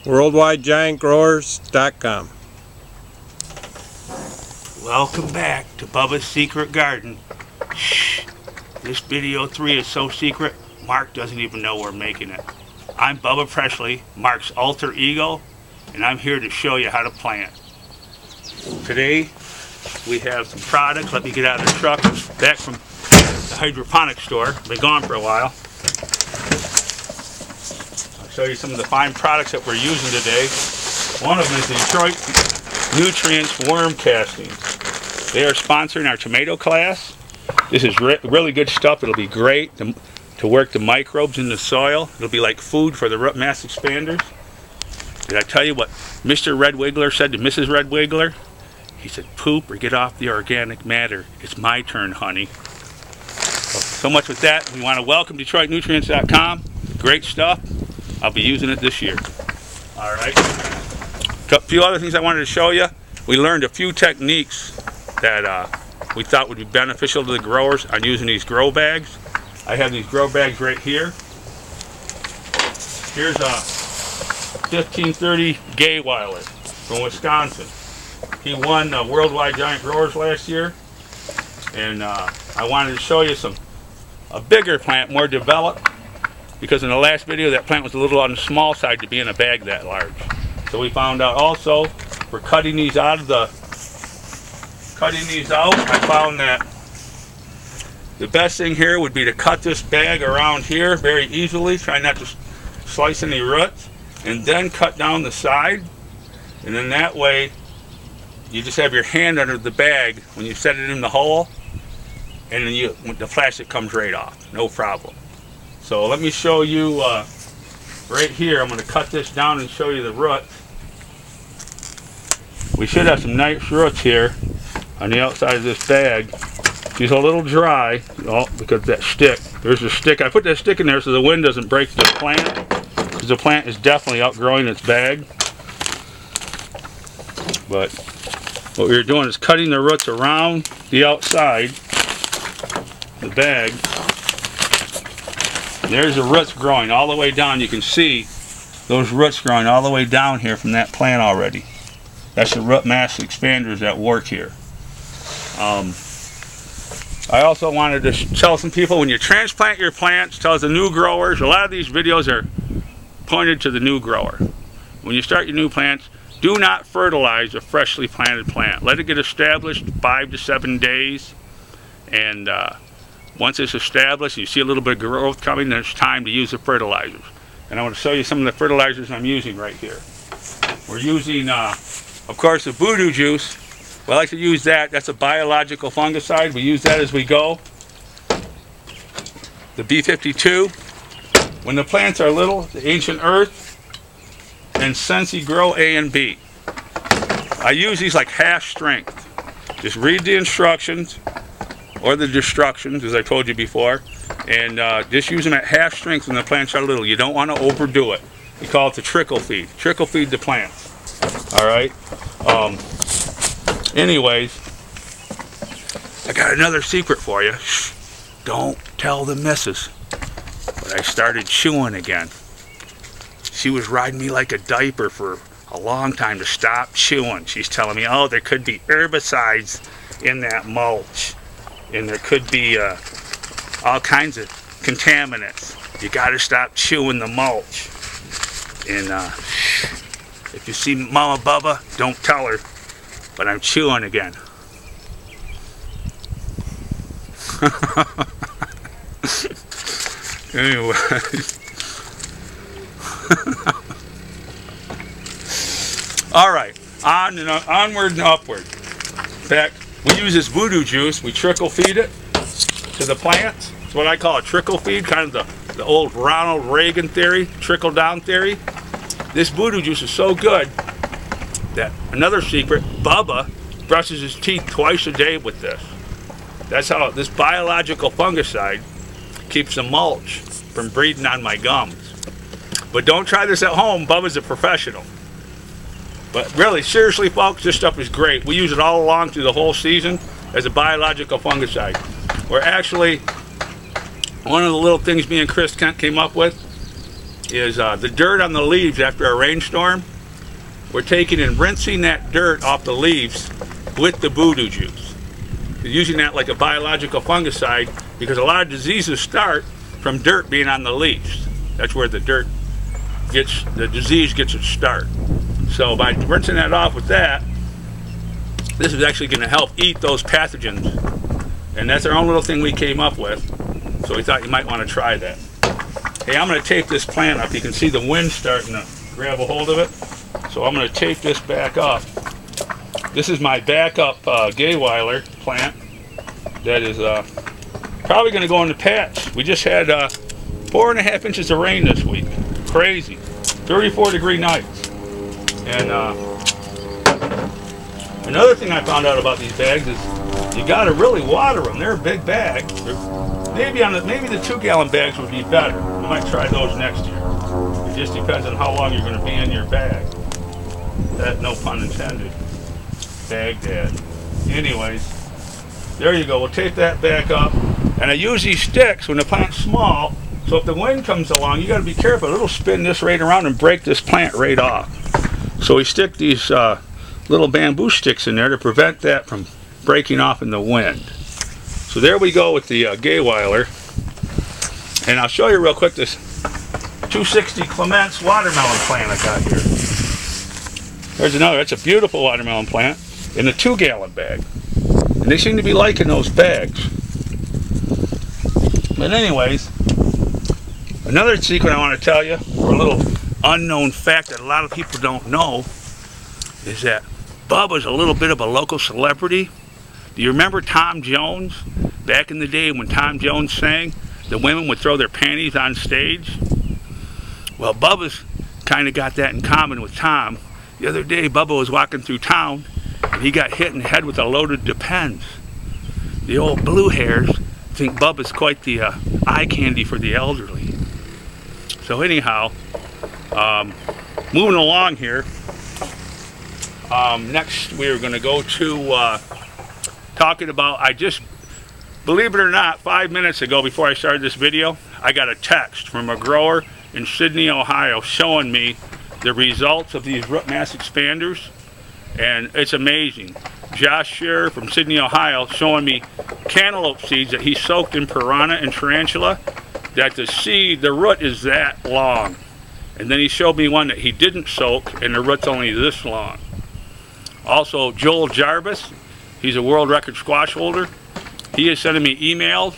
WorldwideGiantGrowers.com. Welcome back to Bubbas Secret Garden. Shh. This video 3 is so secret, Mark doesn't even know we're making it. I'm Bubba Presley, Mark's alter ego, and I'm here to show you how to plant. Today, we have some products. Let me get out of the truck. Back from the hydroponic store. Been gone for a while. I'll show you some of the fine products that we're using today. One of them is the Detroit Nutrients Worm Castings. They are sponsoring our tomato class. This is really good stuff. It'll be great to work the microbes in the soil. It'll be like food for the root mass expanders. Did I tell you what Mr. Red Wiggler said to Mrs. Red Wiggler? He said, "Poop or get off the organic matter. It's my turn, honey." So much with that. We want to welcome DetroitNutrients.com. Great stuff. I'll be using it this year. All right. A few other things I wanted to show you. We learned a few techniques that we thought would be beneficial to the growers on using these grow bags. I have these grow bags right here. Here's a 1530 Gayweiler from Wisconsin. He won Worldwide Giant Growers last year, and I wanted to show you a bigger plant, more developed, because in the last video that plant was a little on the small side to be in a bag that large. So we found out also for cutting these out, I found that the best thing here would be to cut this bag around here very easily. Try not to slice any roots, and then cut down the side, and then that way you just have your hand under the bag when you set it in the hole, and then the plastic comes right off, no problem. So let me show you right here. I'm going to cut this down and show you the roots. We should have some nice roots here on the outside of this bag. She's a little dry, because that stick. There's a stick. I put that stick in there so the wind doesn't break the plant, because the plant is definitely outgrowing its bag. But what we're doing is cutting the roots around the outside the bag. There's the roots growing all the way down. You can see those roots growing all the way down here from that plant already. That's the root mass expanders that work here. I also wanted to tell some people, when you transplant your plants, tell the new growers, a lot of these videos are pointed to the new grower. When you start your new plants, do not fertilize a freshly planted plant. Let it get established 5 to 7 days, and once it's established, you see a little bit of growth coming, then it's time to use the fertilizers. And I want to show you some of the fertilizers I'm using right here. We're using, of course, the voodoo juice. We like to use that. That's a biological fungicide. We use that as we go. The B52. When the plants are little, the Ancient Earth, and Sensi Grow A and B. I use these like half strength. Just read the instructions, or the destructions, as I told you before, and just use them at half strength when the plants are little. You don't want to overdo it. We call it the trickle feed. Trickle feed the plants. All right. Anyways, I got another secret for you. Shh, don't tell the missus. But I started chewing again. She was riding me like a diaper for a long time to stop chewing. She's telling me, oh, there could be herbicides in that mulch, and there could be all kinds of contaminants. You got to stop chewing the mulch. And if you see Mama Bubba, don't tell her, but I'm chewing again. Anyway. All right, onward and upward. In fact, we use this voodoo juice. We trickle feed it to the plants. It's what I call a trickle feed, kind of the old Ronald Reagan theory, trickle down theory. This voodoo juice is so good that, another secret, Bubba brushes his teeth twice a day with this. That's how this biological fungicide keeps the mulch from breeding on my gums. But don't try this at home. Bubba's a professional. But really, seriously, folks, this stuff is great. We use it all along through the whole season as a biological fungicide. We're actually, one of the little things me and Chris Kent came up with is the dirt on the leaves after a rainstorm. We're taking and rinsing that dirt off the leaves with the voodoo juice. We're using that like a biological fungicide because a lot of diseases start from dirt being on the leaves. That's where the disease gets its start. So by rinsing that off with that, this is actually going to help eat those pathogens. And that's our own little thing we came up with. So we thought you might want to try that. Hey, I'm going to tape this plant up. You can see the wind starting to grab a hold of it. So I'm going to tape this back up. This is my backup Gayweiler plant that is probably going to go in the patch. We just had 4.5 inches of rain this week. Crazy. 34-degree nights. And another thing I found out about these bags is you got to really water them. They're big bags. Maybe the 2-gallon bags would be better. We might try those next year. It just depends on how long you're going to be in your bag. That, no pun intended. Baghdad. Anyways, there you go. We'll tape that back up. And I use these sticks when the plant's small, so if the wind comes along, you got to be careful. It'll spin this right around and break this plant right off. So we stick these little bamboo sticks in there to prevent that from breaking off in the wind. So there we go with the Gayweiler. And I'll show you real quick this 260 Clements watermelon plant I got here. There's another. That's a beautiful watermelon plant in a 2-gallon bag. And they seem to be liking those bags. But anyways, another secret I want to tell you, or a little unknown fact that a lot of people don't know, is that Bubba's a little bit of a local celebrity. Do you remember Tom Jones? Back in the day when Tom Jones sang, the women would throw their panties on stage. Well, Bubba's kind of got that in common with Tom. The other day, Bubba was walking through town, and he got hit in the head with a loaded Depends. The old blue hairs think Bubba's quite the eye candy for the elderly. So anyhow, moving along here, next we're going to go to talking about, believe it or not, 5 minutes ago before I started this video, I got a text from a grower in Sydney, Ohio showing me the results of these root mass expanders, and it's amazing. Josh Shearer from Sydney, Ohio, showing me cantaloupe seeds that he soaked in piranha and tarantula, that the root is that long. And then he showed me one that he didn't soak, and the root's only this long. Also, Joel Jarvis, he's a world record squash holder. He is sending me emails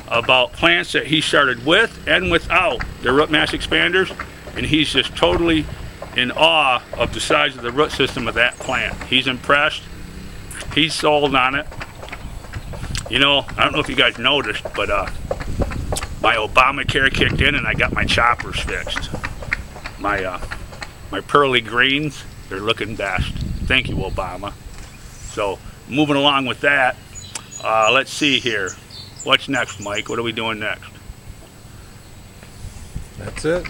about plants that he started with and without the root mass expanders, and he's just totally in awe of the size of the root system of that plant. He's impressed. He's sold on it. You know, I don't know if you guys noticed, but my Obamacare kicked in and I got my choppers fixed. My pearly greens, they're looking best. Thank you, Obama. So, moving along with that, let's see here. What's next, Mike? What are we doing next? That's it.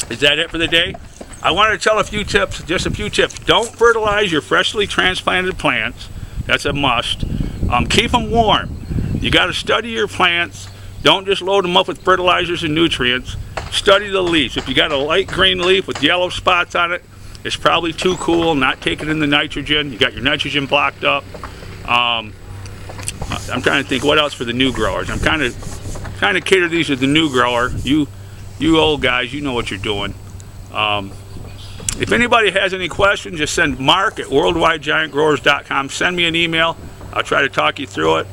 Is that it for the day? I wanted to tell a few tips, just a few tips. Don't fertilize your freshly transplanted plants. That's a must. Keep them warm. You got to study your plants. Don't just load them up with fertilizers and nutrients. Study the leaves. If you got a light green leaf with yellow spots on it, it's probably too cool, not taking in the nitrogen. You got your nitrogen blocked up. I'm trying to think what else for the new growers. I'm kind of cater these to the new grower. You old guys, you know what you're doing. If anybody has any questions, just send Mark at worldwidegiantgrowers.com. Send me an email. I'll try to talk you through it.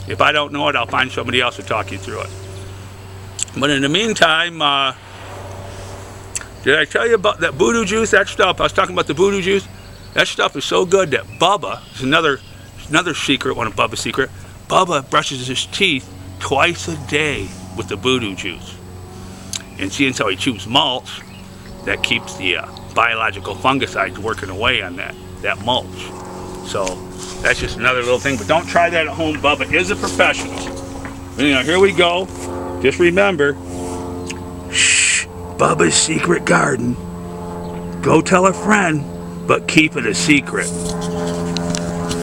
If I don't know it, I'll find somebody else to talk you through it. But in the meantime, did I tell you about that voodoo juice? That stuff, I was talking about the voodoo juice. That stuff is so good that Bubba, is another secret, one of Bubba's secret. Bubba brushes his teeth twice a day with the voodoo juice. And seeing how he chews mulch, that keeps the biological fungicides working away on that mulch. So that's just another little thing. But don't try that at home. Bubba is a professional. You know, here we go. Just remember, shh, Bubba's secret garden. Go tell a friend, but keep it a secret.